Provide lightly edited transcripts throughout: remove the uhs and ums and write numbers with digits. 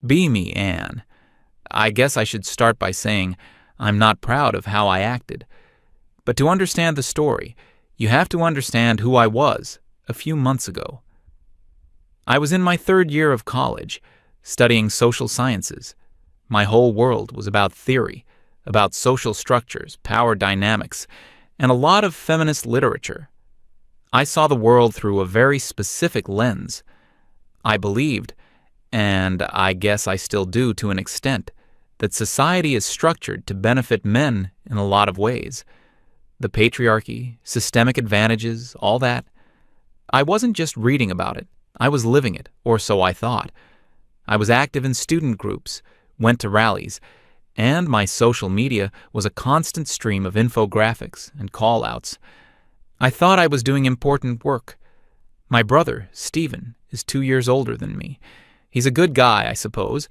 Be me, Anne. I guess I should start by saying I'm not proud of how I acted. But to understand the story, you have to understand who I was a few months ago. I was in my third year of college, studying social sciences. My whole world was about theory, about social structures, power dynamics, and a lot of feminist literature. I saw the world through a very specific lens. I believed, and I guess I still do to an extent, that society is structured to benefit men in a lot of ways. The patriarchy, systemic advantages, all that. I wasn't just reading about it. I was living it, or so I thought. I was active in student groups, went to rallies, and my social media was a constant stream of infographics and call-outs. I thought I was doing important work. My brother, Stephen, is 2 years older than me. He's a good guy, I suppose.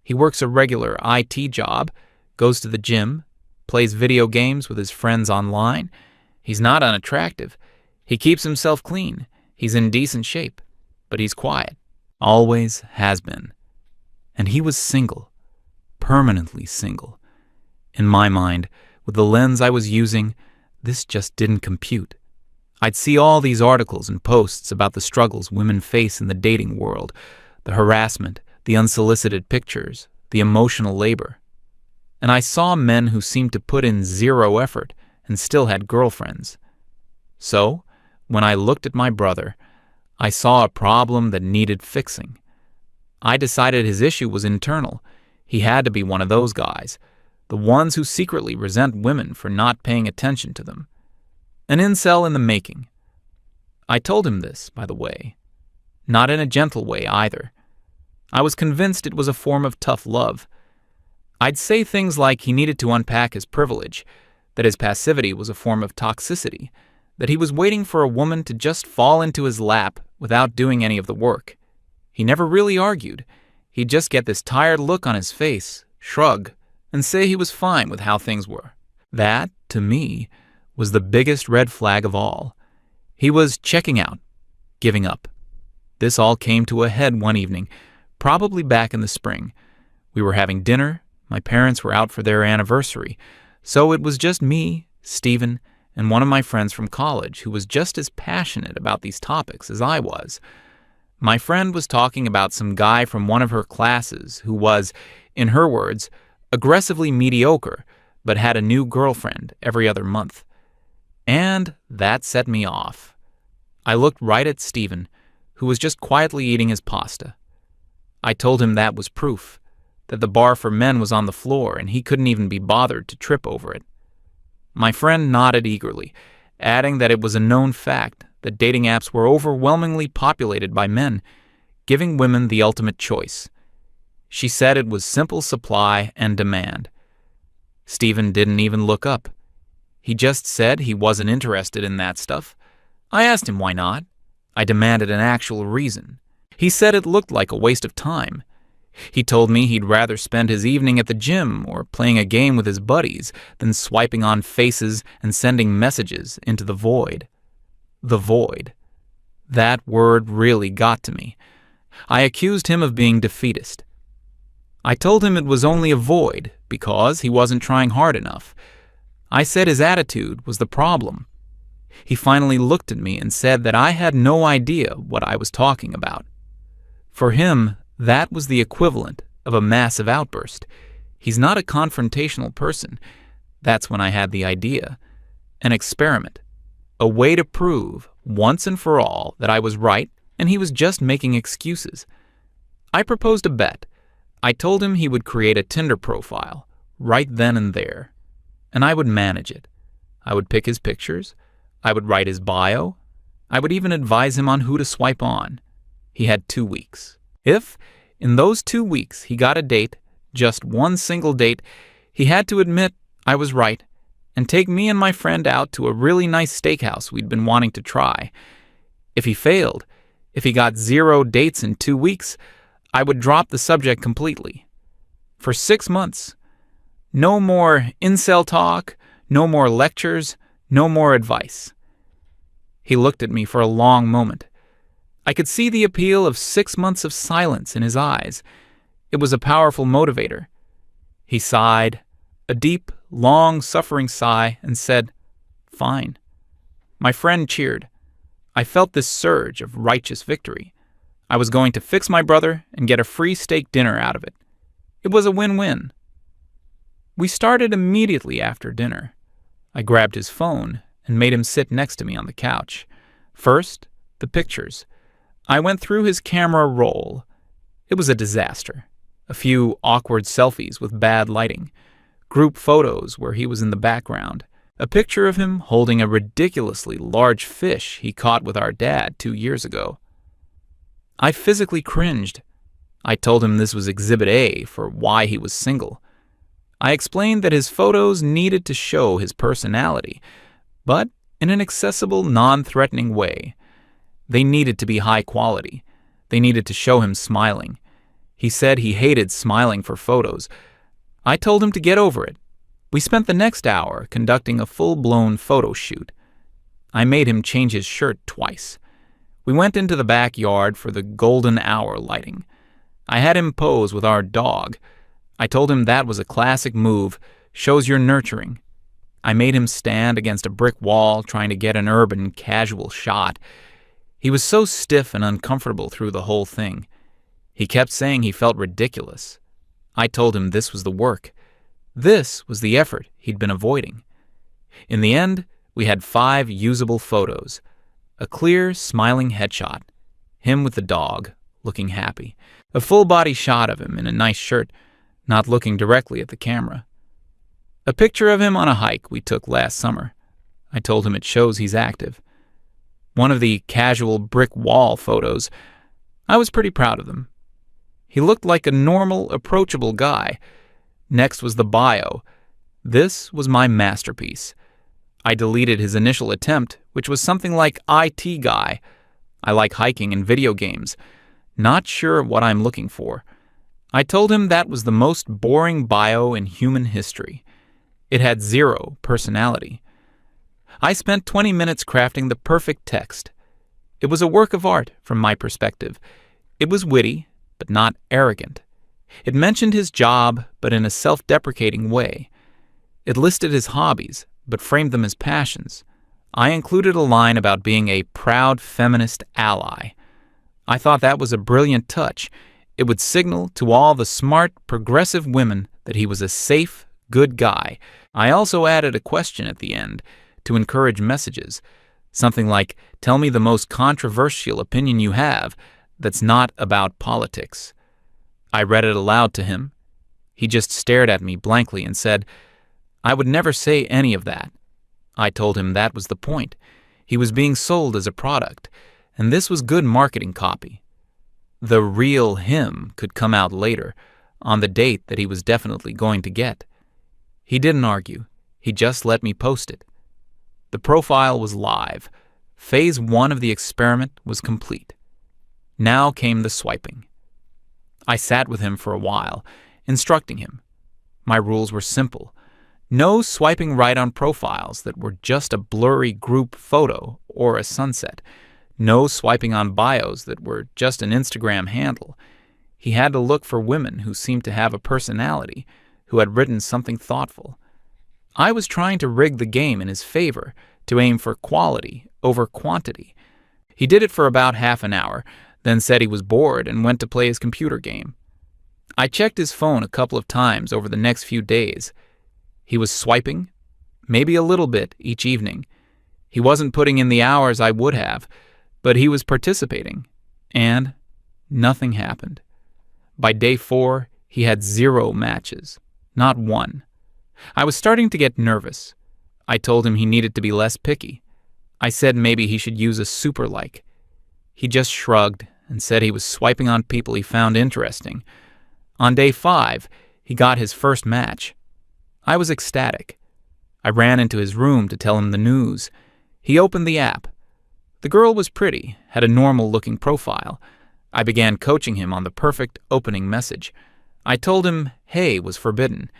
He works a regular IT job, goes to the gym, plays video games with his friends online. He's not unattractive. He keeps himself clean. He's in decent shape. But he's quiet. Always has been. And he was single. Permanently single. In my mind, with the lens I was using, this just didn't compute. I'd see all these articles and posts about the struggles women face in the dating world, the harassment, the unsolicited pictures, the emotional labor. And I saw men who seemed to put in zero effort and still had girlfriends. So, when I looked at my brother, I saw a problem that needed fixing. I decided his issue was internal. He had to be one of those guys, the ones who secretly resent women for not paying attention to them. An incel in the making. I told him this, by the way. Not in a gentle way either. I was convinced it was a form of tough love. I'd say things like he needed to unpack his privilege, that his passivity was a form of toxicity, that he was waiting for a woman to just fall into his lap without doing any of the work. He never really argued. He'd just get this tired look on his face, shrug, and say he was fine with how things were. That, to me, was the biggest red flag of all. He was checking out, giving up. This all came to a head one evening, probably back in the spring. We were having dinner. My parents were out for their anniversary, so it was just me, Stephen, and one of my friends from college who was just as passionate about these topics as I was. My friend was talking about some guy from one of her classes who was, in her words, aggressively mediocre, but had a new girlfriend every other month. And that set me off. I looked right at Stephen, who was just quietly eating his pasta. I told him that was proof, that the bar for men was on the floor and he couldn't even be bothered to trip over it. My friend nodded eagerly, adding that it was a known fact that dating apps were overwhelmingly populated by men, giving women the ultimate choice. She said it was simple supply and demand. Stephen didn't even look up. He just said he wasn't interested in that stuff. I asked him why not. I demanded an actual reason. He said it looked like a waste of time. He told me he'd rather spend his evening at the gym or playing a game with his buddies than swiping on faces and sending messages into the void. The void. That word really got to me. I accused him of being defeatist. I told him it was only a void because he wasn't trying hard enough. I said his attitude was the problem. He finally looked at me and said that I had no idea what I was talking about. For him, that was the equivalent of a massive outburst. He's not a confrontational person. That's when I had the idea. An experiment. A way to prove, once and for all, that I was right and he was just making excuses. I proposed a bet. I told him he would create a Tinder profile, right then and there. And I would manage it. I would pick his pictures. I would write his bio. I would even advise him on who to swipe on. He had 2 weeks. If, in those 2 weeks, he got a date, just one single date, he had to admit I was right and take me and my friend out to a really nice steakhouse we'd been wanting to try. If he failed, if he got 0 dates in 2 weeks, I would drop the subject completely. For 6 months. No more incel talk, no more lectures, no more advice. He looked at me for a long moment. I could see the appeal of 6 months of silence in his eyes. It was a powerful motivator. He sighed, a deep, long-suffering sigh, and said, "Fine." My friend cheered. I felt this surge of righteous victory. I was going to fix my brother and get a free steak dinner out of it. It was a win-win. We started immediately after dinner. I grabbed his phone and made him sit next to me on the couch. First, the pictures. I went through his camera roll. It was a disaster. A few awkward selfies with bad lighting. Group photos where he was in the background. A picture of him holding a ridiculously large fish he caught with our dad 2 years ago. I physically cringed. I told him this was Exhibit A for why he was single. I explained that his photos needed to show his personality, but in an accessible, non-threatening way. They needed to be high quality. They needed to show him smiling. He said he hated smiling for photos. I told him to get over it. We spent the next hour conducting a full-blown photo shoot. I made him change his shirt twice. We went into the backyard for the golden hour lighting. I had him pose with our dog. I told him that was a classic move, shows you're nurturing. I made him stand against a brick wall trying to get an urban, casual shot. He was so stiff and uncomfortable through the whole thing. He kept saying he felt ridiculous. I told him this was the work. This was the effort he'd been avoiding. In the end, we had 5 usable photos. A clear, smiling headshot. Him with the dog, looking happy. A full-body shot of him in a nice shirt, not looking directly at the camera. A picture of him on a hike we took last summer. I told him it shows he's active. One of the casual brick wall photos. I was pretty proud of them. He looked like a normal, approachable guy. Next was the bio. This was my masterpiece. I deleted his initial attempt, which was something like IT guy. I like hiking and video games. Not sure what I'm looking for. I told him that was the most boring bio in human history. It had 0 personality. I spent 20 minutes crafting the perfect text. It was a work of art from my perspective. It was witty, but not arrogant. It mentioned his job, but in a self-deprecating way. It listed his hobbies, but framed them as passions. I included a line about being a proud feminist ally. I thought that was a brilliant touch. It would signal to all the smart, progressive women that he was a safe, good guy. I also added a question at the end to encourage messages. Something like, tell me the most controversial opinion you have that's not about politics. I read it aloud to him. He just stared at me blankly and said, I would never say any of that. I told him that was the point. He was being sold as a product, and this was good marketing copy. The real him could come out later, on the date that he was definitely going to get. He didn't argue. He just let me post it. The profile was live. Phase 1 of the experiment was complete. Now came the swiping. I sat with him for a while, instructing him. My rules were simple. No swiping right on profiles that were just a blurry group photo or a sunset. No swiping on bios that were just an Instagram handle. He had to look for women who seemed to have a personality, who had written something thoughtful. I was trying to rig the game in his favor, to aim for quality over quantity. He did it for about half an hour, then said he was bored and went to play his computer game. I checked his phone a couple of times over the next few days. He was swiping, maybe a little bit each evening. He wasn't putting in the hours I would have, but he was participating, and nothing happened. By day 4, he had 0 matches, not 1. I was starting to get nervous. I told him he needed to be less picky. I said maybe he should use a super like. He just shrugged and said he was swiping on people he found interesting. On day 5, he got his first match. I was ecstatic. I ran into his room to tell him the news. He opened the app. The girl was pretty, had a normal-looking profile. I began coaching him on the perfect opening message. I told him "hey" was forbidden.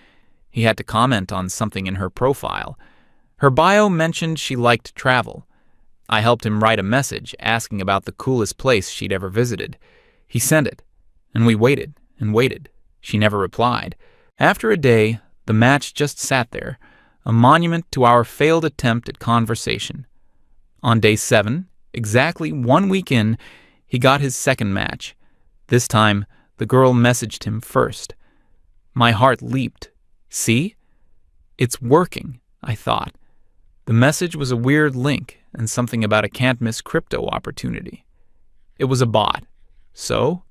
He had to comment on something in her profile. Her bio mentioned she liked travel. I helped him write a message asking about the coolest place she'd ever visited. He sent it, and we waited and waited She never replied. After a day, the match just sat there, a monument to our failed attempt at conversation. On day 7, exactly 1 week in, he got his second match. This time, the girl messaged him first. My heart leaped. See? It's working, I thought. The message was a weird link and something about a can't-miss crypto opportunity. It was a bot. So,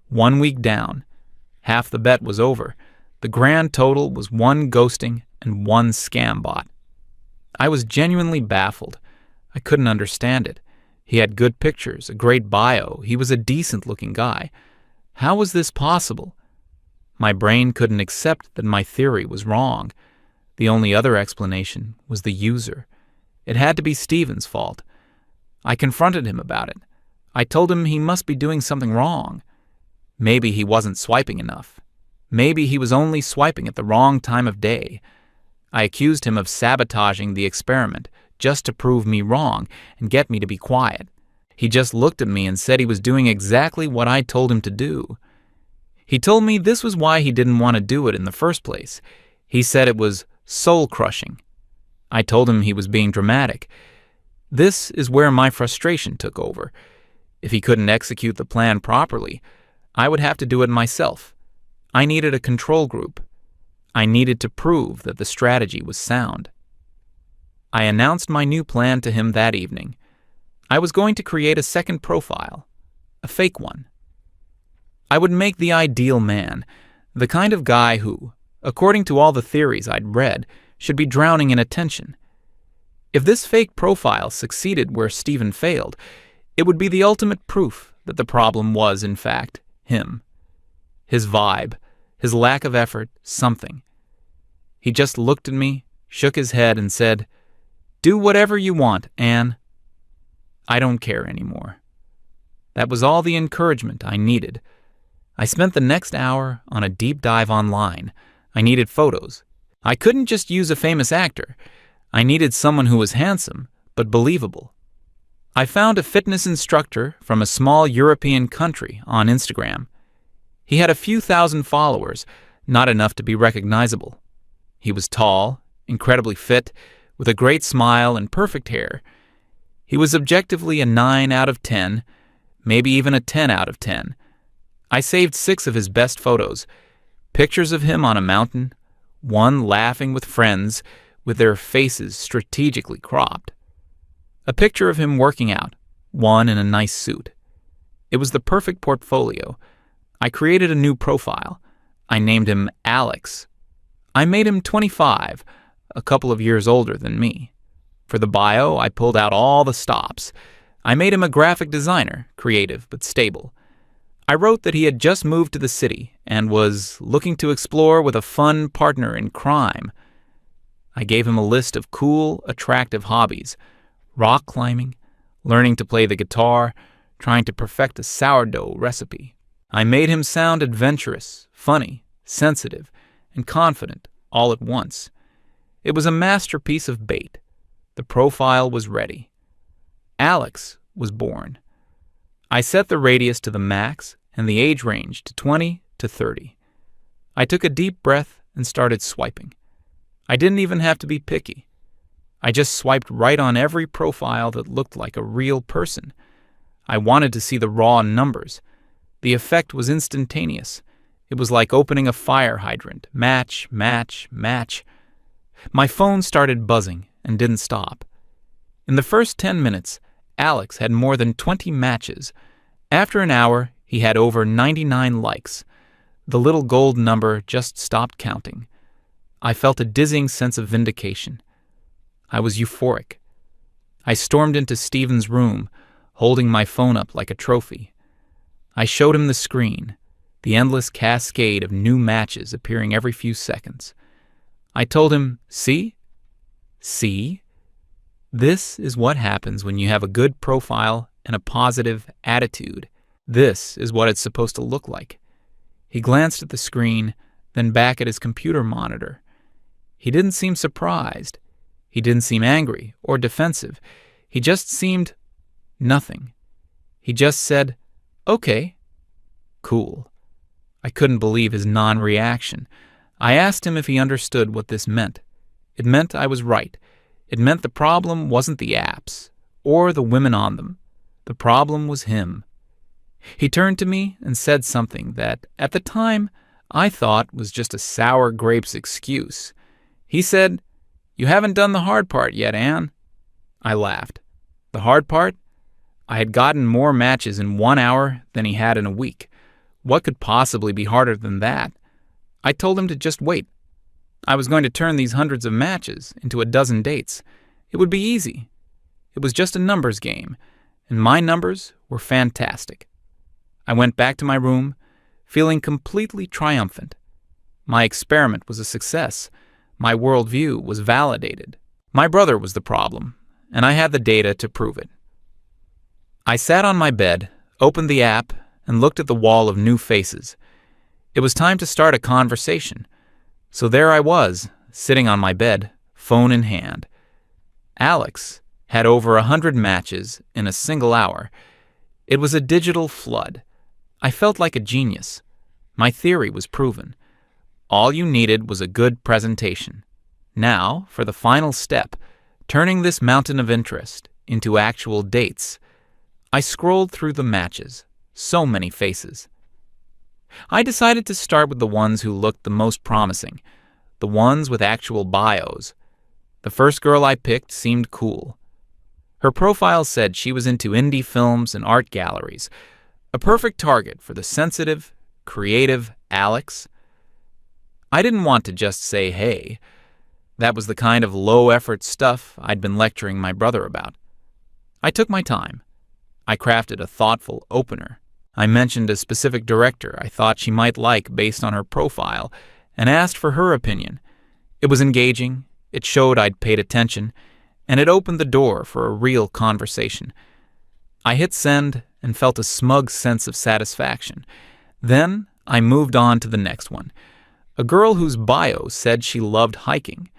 1 week down. Half the bet was over. The grand total was 1 ghosting and 1 scam bot. I was genuinely baffled. I couldn't understand it. He had good pictures, a great bio. He was a decent-looking guy. How was this possible? My brain couldn't accept that my theory was wrong. The only other explanation was the user. It had to be Steven's fault. I confronted him about it. I told him he must be doing something wrong. Maybe he wasn't swiping enough. Maybe he was only swiping at the wrong time of day. I accused him of sabotaging the experiment just to prove me wrong and get me to be quiet. He just looked at me and said he was doing exactly what I told him to do. He told me this was why he didn't want to do it in the first place. He said it was soul-crushing. I told him he was being dramatic. This is where my frustration took over. If he couldn't execute the plan properly, I would have to do it myself. I needed a control group. I needed to prove that the strategy was sound. I announced my new plan to him that evening. I was going to create a second profile, a fake one. I would make the ideal man, the kind of guy who, according to all the theories I'd read, should be drowning in attention. If this fake profile succeeded where Steven failed, it would be the ultimate proof that the problem was, in fact, him. His vibe, his lack of effort, something. He just looked at me, shook his head, and said, "Do whatever you want, Anne. I don't care anymore." That was all the encouragement I needed. I spent the next hour on a deep dive online. I needed photos. I couldn't just use a famous actor. I needed someone who was handsome, but believable. I found a fitness instructor from a small European country on Instagram. He had a few thousand followers, not enough to be recognizable. He was tall, incredibly fit, with a great smile and perfect hair. He was objectively a 9 out of 10, maybe even a 10 out of 10. I saved 6 of his best photos, pictures of him on a mountain, one laughing with friends with their faces strategically cropped. A picture of him working out, one in a nice suit. It was the perfect portfolio. I created a new profile. I named him Alex. I made him 25, a couple of years older than me. For the bio, I pulled out all the stops. I made him a graphic designer, creative but stable. I wrote that he had just moved to the city and was looking to explore with a fun partner in crime. I gave him a list of cool, attractive hobbies: rock climbing, learning to play the guitar, trying to perfect a sourdough recipe. I made him sound adventurous, funny, sensitive, and confident all at once. It was a masterpiece of bait. The profile was ready. Alex was born. I set the radius to the max and the age range to 20 to 30. I took a deep breath and started swiping. I didn't even have to be picky. I just swiped right on every profile that looked like a real person. I wanted to see the raw numbers. The effect was instantaneous. It was like opening a fire hydrant. Match, match, match. My phone started buzzing and didn't stop. In the first 10 minutes, Alex had more than 20 matches. After an hour, he had over 99 likes. The little gold number just stopped counting. I felt a dizzying sense of vindication. I was euphoric. I stormed into Steven's room, holding my phone up like a trophy. I showed him the screen, the endless cascade of new matches appearing every few seconds. I told him, "See? See? This is what happens when you have a good profile and a positive attitude. This is what it's supposed to look like." He glanced at the screen, then back at his computer monitor. He didn't seem surprised. He didn't seem angry or defensive. He just seemed nothing. He just said, "Okay, cool." I couldn't believe his non-reaction. I asked him if he understood what this meant. It meant I was right. It meant the problem wasn't the apps or the women on them. The problem was him. He turned to me and said something that, at the time, I thought was just a sour grapes excuse. He said, "You haven't done the hard part yet, Anne." I laughed. The hard part? I had gotten more matches in 1 hour than he had in a week. What could possibly be harder than that? I told him to just wait. I was going to turn these hundreds of matches into a dozen dates. It would be easy. It was just a numbers game, and my numbers were fantastic. I went back to my room, feeling completely triumphant. My experiment was a success. My worldview was validated. My brother was the problem, and I had the data to prove it. I sat on my bed, opened the app, and looked at the wall of new faces. It was time to start a conversation. So there I was, sitting on my bed, phone in hand. Alex had over 100 matches in a single hour. It was a digital flood. I felt like a genius. My theory was proven. All you needed was a good presentation. Now, for the final step, turning this mountain of interest into actual dates. I scrolled through the matches. So many faces. I decided to start with the ones who looked the most promising, the ones with actual bios. The first girl I picked seemed cool. Her profile said she was into indie films and art galleries, a perfect target for the sensitive, creative Alex. I didn't want to just say hey. That was the kind of low-effort stuff I'd been lecturing my brother about. I took my time. I crafted a thoughtful opener. I mentioned a specific director I thought she might like based on her profile and asked for her opinion. It was engaging, it showed I'd paid attention, and it opened the door for a real conversation. I hit send and felt a smug sense of satisfaction. Then I moved on to the next one, a girl whose bio said she loved hiking.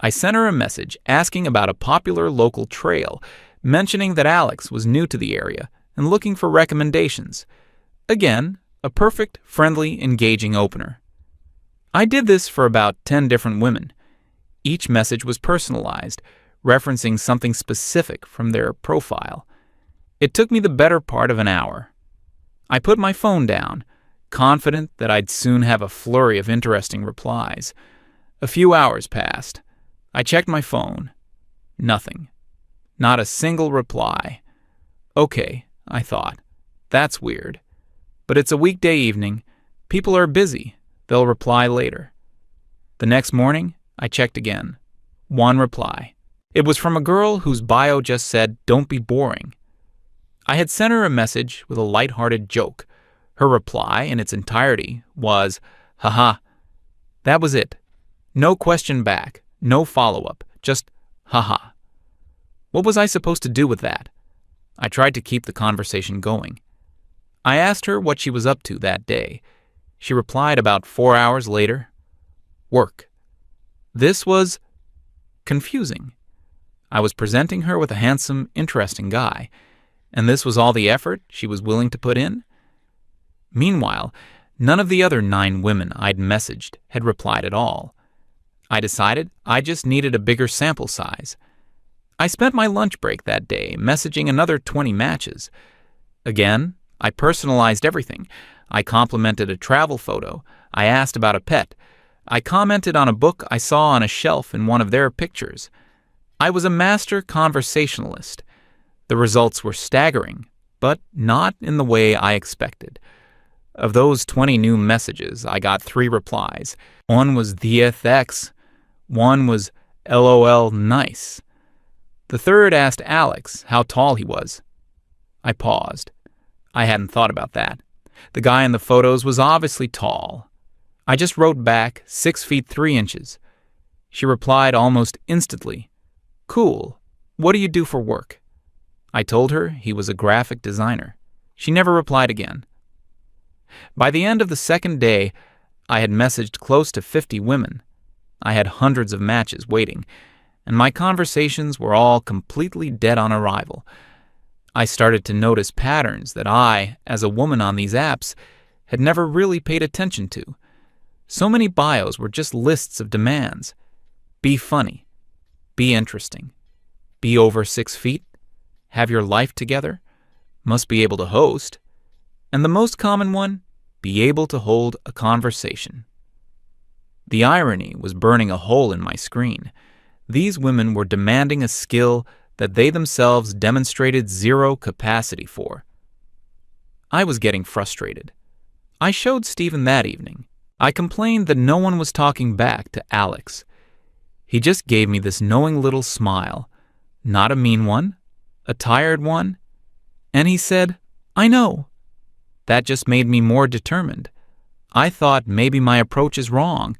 I sent her a message asking about a popular local trail, mentioning that Alex was new to the area and looking for recommendations. Again, a perfect, friendly, engaging opener. I did this for about 10 different women. Each message was personalized, referencing something specific from their profile. It took me the better part of an hour. I put my phone down, confident that I'd soon have a flurry of interesting replies. A few hours passed. I checked my phone. Nothing. Not a single reply. Okay, I thought. That's weird. But it's a weekday evening. People are busy. They'll reply later. The next morning, I checked again. One reply. It was from a girl whose bio just said, "Don't be boring." I had sent her a message with a lighthearted joke. Her reply, in its entirety, was, "Haha." That was it. No question back, no follow-up, just haha. What was I supposed to do with that? I tried to keep the conversation going. I asked her what she was up to that day. She replied about 4 hours later, "Work." This was confusing. I was presenting her with a handsome, interesting guy, and this was all the effort she was willing to put in? Meanwhile, none of the other 9 women I'd messaged had replied at all. I decided I just needed a bigger sample size. I spent my lunch break that day messaging another 20 matches. Again, I personalized everything. I complimented a travel photo. I asked about a pet. I commented on a book I saw on a shelf in one of their pictures. I was a master conversationalist. The results were staggering, but not in the way I expected. Of those 20 new messages, I got 3 replies. One was "TheFX." One was "LOL nice." The third asked Alex how tall he was. I paused. I hadn't thought about that. The guy in the photos was obviously tall. I just wrote back 6 feet 3 inches. She replied almost instantly, "Cool. What do you do for work?" I told her he was a graphic designer. She never replied again. By the end of the second day, I had messaged close to 50 women. I had hundreds of matches waiting, and my conversations were all completely dead on arrival. I started to notice patterns that I, as a woman on these apps, had never really paid attention to. So many bios were just lists of demands. Be funny. Be interesting. Be over 6 feet. Have your life together. Must be able to host. And the most common one, be able to hold a conversation. The irony was burning a hole in my screen. These women were demanding a skill that they themselves demonstrated zero capacity for. I was getting frustrated. I showed Stephen that evening. I complained that no one was talking back to Alex. He just gave me this knowing little smile, not a mean one, a tired one, and he said, "I know." That just made me more determined. I thought maybe my approach is wrong.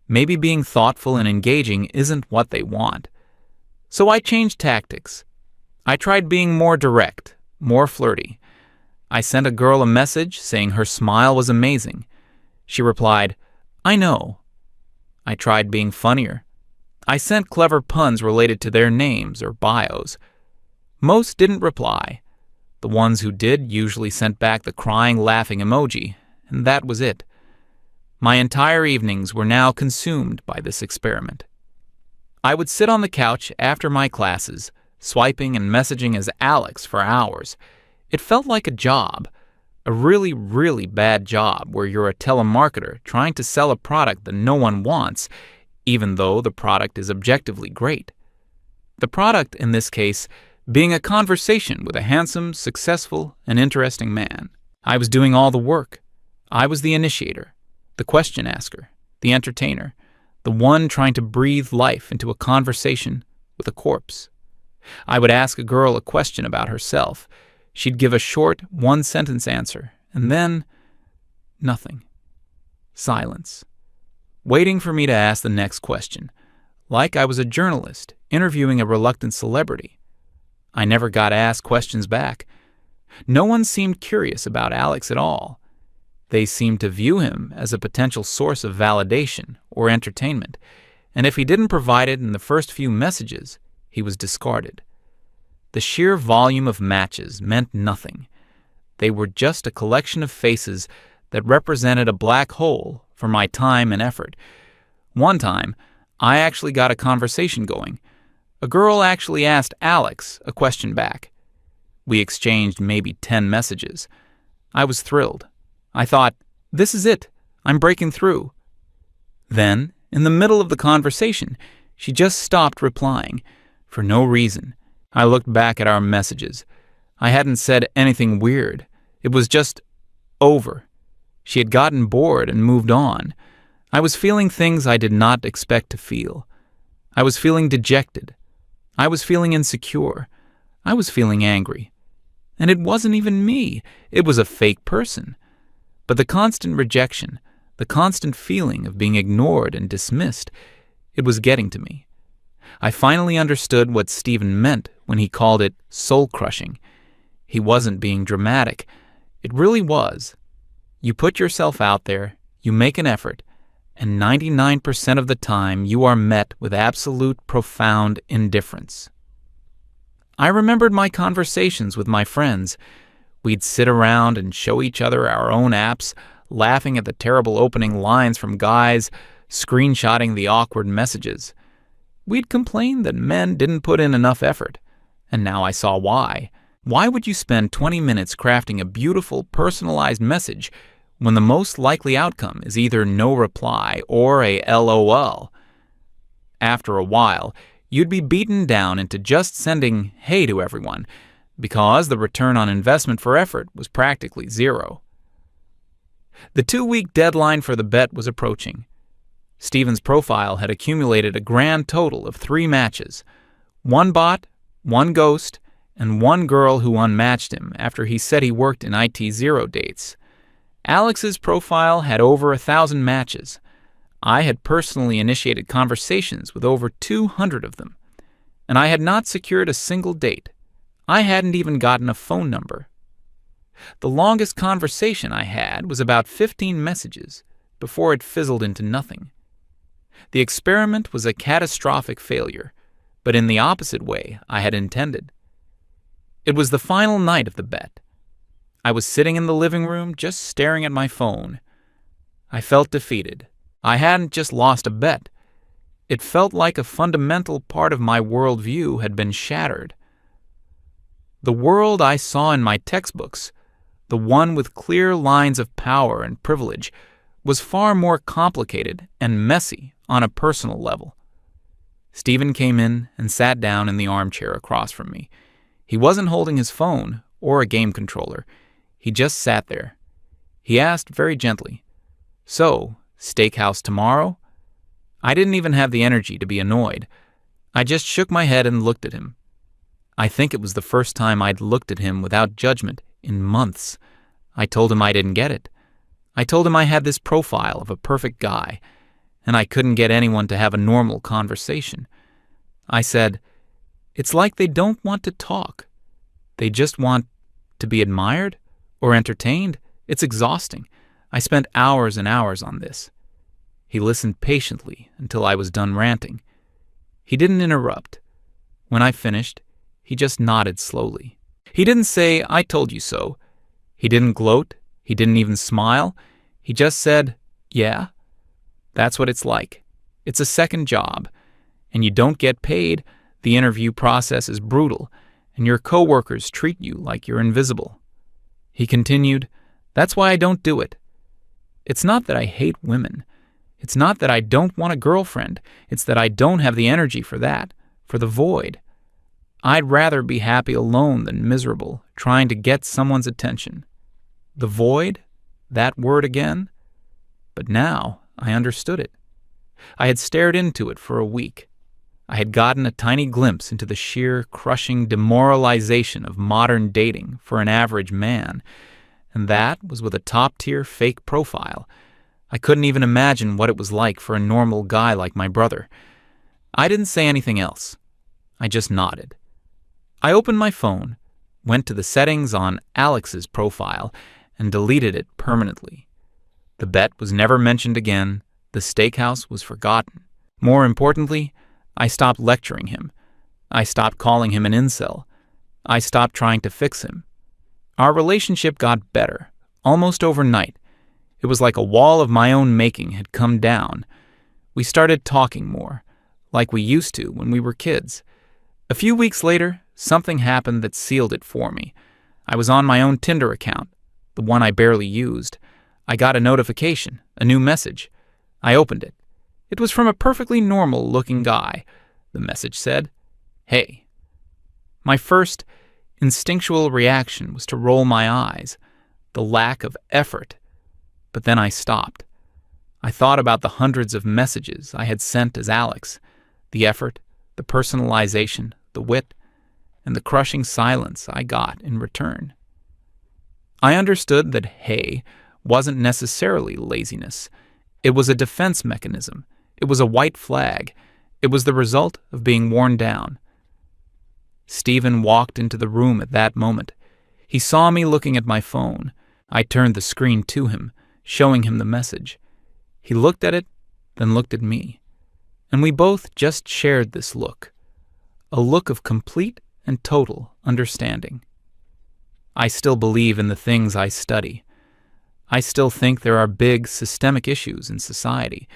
Maybe being thoughtful and engaging isn't what they want. So I changed tactics. I tried being more direct, more flirty. I sent a girl a message saying her smile was amazing. She replied, "I know." I tried being funnier. I sent clever puns related to their names or bios. Most didn't reply. The ones who did usually sent back the crying, laughing emoji, and that was it. My entire evenings were now consumed by this experiment. I would sit on the couch after my classes, swiping and messaging as Alex for hours. It felt like a job, a really, really bad job where you're a telemarketer trying to sell a product that no one wants, even though the product is objectively great. The product, in this case, being a conversation with a handsome, successful, and interesting man. I was doing all the work. I was the initiator, the question asker, the entertainer, the one trying to breathe life into a conversation with a corpse. I would ask a girl a question about herself. She'd give a short, one-sentence answer, and then nothing. Silence. Waiting for me to ask the next question, like I was a journalist interviewing a reluctant celebrity. I never got asked questions back. No one seemed curious about Alex at all. They seemed to view him as a potential source of validation or entertainment, and if he didn't provide it in the first few messages, he was discarded. The sheer volume of matches meant nothing. They were just a collection of faces that represented a black hole for my time and effort. One time, I actually got a conversation going. A girl actually asked Alex a question back. We exchanged maybe 10 messages. I was thrilled. I thought, this is it. I'm breaking through. Then, in the middle of the conversation, she just stopped replying, for no reason. I looked back at our messages. I hadn't said anything weird. It was just over. She had gotten bored and moved on. I was feeling things I did not expect to feel. I was feeling dejected. I was feeling insecure. I was feeling angry. And it wasn't even me. It was a fake person. But the constant rejection, the constant feeling of being ignored and dismissed, it was getting to me. I finally understood what Stephen meant when he called it soul-crushing. He wasn't being dramatic. It really was. You put yourself out there, you make an effort, and 99% of the time you are met with absolute, profound indifference. I remembered my conversations with my friends. We'd sit around and show each other our own apps, laughing at the terrible opening lines from guys, screenshotting the awkward messages. We'd complain that men didn't put in enough effort, and now I saw why. Why would you spend 20 minutes crafting a beautiful, personalized message when the most likely outcome is either no reply or a LOL? After a while, you'd be beaten down into just sending hey to everyone, because the return on investment for effort was practically zero. The 2-week deadline for the bet was approaching. Stephen's profile had accumulated a grand total of 3 matches, 1 bot, 1 ghost, and 1 girl who unmatched him after he said he worked in IT Zero dates. Alex's profile had over 1,000 matches. I had personally initiated conversations with over 200 of them, and I had not secured a single date. I hadn't even gotten a phone number. The longest conversation I had was about 15 messages before it fizzled into nothing. The experiment was a catastrophic failure, but in the opposite way I had intended. It was the final night of the bet. I was sitting in the living room just staring at my phone. I felt defeated. I hadn't just lost a bet. It felt like a fundamental part of my worldview had been shattered. The world I saw in my textbooks, the one with clear lines of power and privilege, was far more complicated and messy on a personal level. Stephen came in and sat down in the armchair across from me. He wasn't holding his phone or a game controller. He just sat there. He asked very gently, "So, steakhouse tomorrow?" I didn't even have the energy to be annoyed. I just shook my head and looked at him. I think it was the first time I'd looked at him without judgment in months. I told him I didn't get it. I told him I had this profile of a perfect guy, and I couldn't get anyone to have a normal conversation. I said, "It's like they don't want to talk. They just want to be admired or entertained. It's exhausting. I spent hours and hours on this." He listened patiently until I was done ranting. He didn't interrupt. When I finished, he just nodded slowly. He didn't say, "I told you so." He didn't gloat. He didn't even smile. He just said, "Yeah, that's what it's like. It's a second job, and you don't get paid. The interview process is brutal, and your coworkers treat you like you're invisible." He continued, "That's why I don't do it. It's not that I hate women. It's not that I don't want a girlfriend. It's that I don't have the energy for that, for the void. I'd rather be happy alone than miserable, trying to get someone's attention." The void? That word again? But now I understood it. I had stared into it for a week. I had gotten a tiny glimpse into the sheer, crushing demoralization of modern dating for an average man, and that was with a top-tier fake profile. I couldn't even imagine what it was like for a normal guy like my brother. I didn't say anything else. I just nodded. I opened my phone, went to the settings on Alex's profile, and deleted it permanently. The bet was never mentioned again. The steakhouse was forgotten. More importantly, I stopped lecturing him. I stopped calling him an incel. I stopped trying to fix him. Our relationship got better, almost overnight. It was like a wall of my own making had come down. We started talking more, like we used to when we were kids. A few weeks later, something happened that sealed it for me. I was on my own Tinder account, the one I barely used. I got a notification, a new message. I opened it. It was from a perfectly normal-looking guy. The message said, "Hey." My first instinctual reaction was to roll my eyes, the lack of effort. But then I stopped. I thought about the hundreds of messages I had sent as Alex, the effort, the personalization, the wit, and the crushing silence I got in return. I understood that hey wasn't necessarily laziness. It was a defense mechanism. It was a white flag. It was the result of being worn down. Stephen walked into the room at that moment. He saw me looking at my phone. I turned the screen to him, showing him the message. He looked at it, then looked at me. And we both just shared this look, a look of complete and total understanding. I still believe in the things I study. I still think there are big systemic issues in society.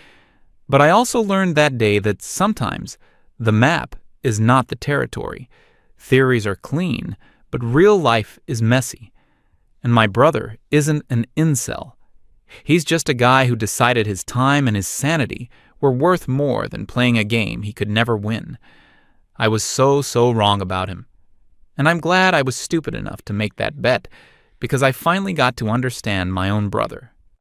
But I also learned that day that sometimes the map is not the territory. Theories are clean, but real life is messy. And my brother isn't an incel. He's just a guy who decided his time and his sanity were worth more than playing a game he could never win. I was so wrong about him. And I'm glad I was stupid enough to make that bet, because I finally got to understand my own brother.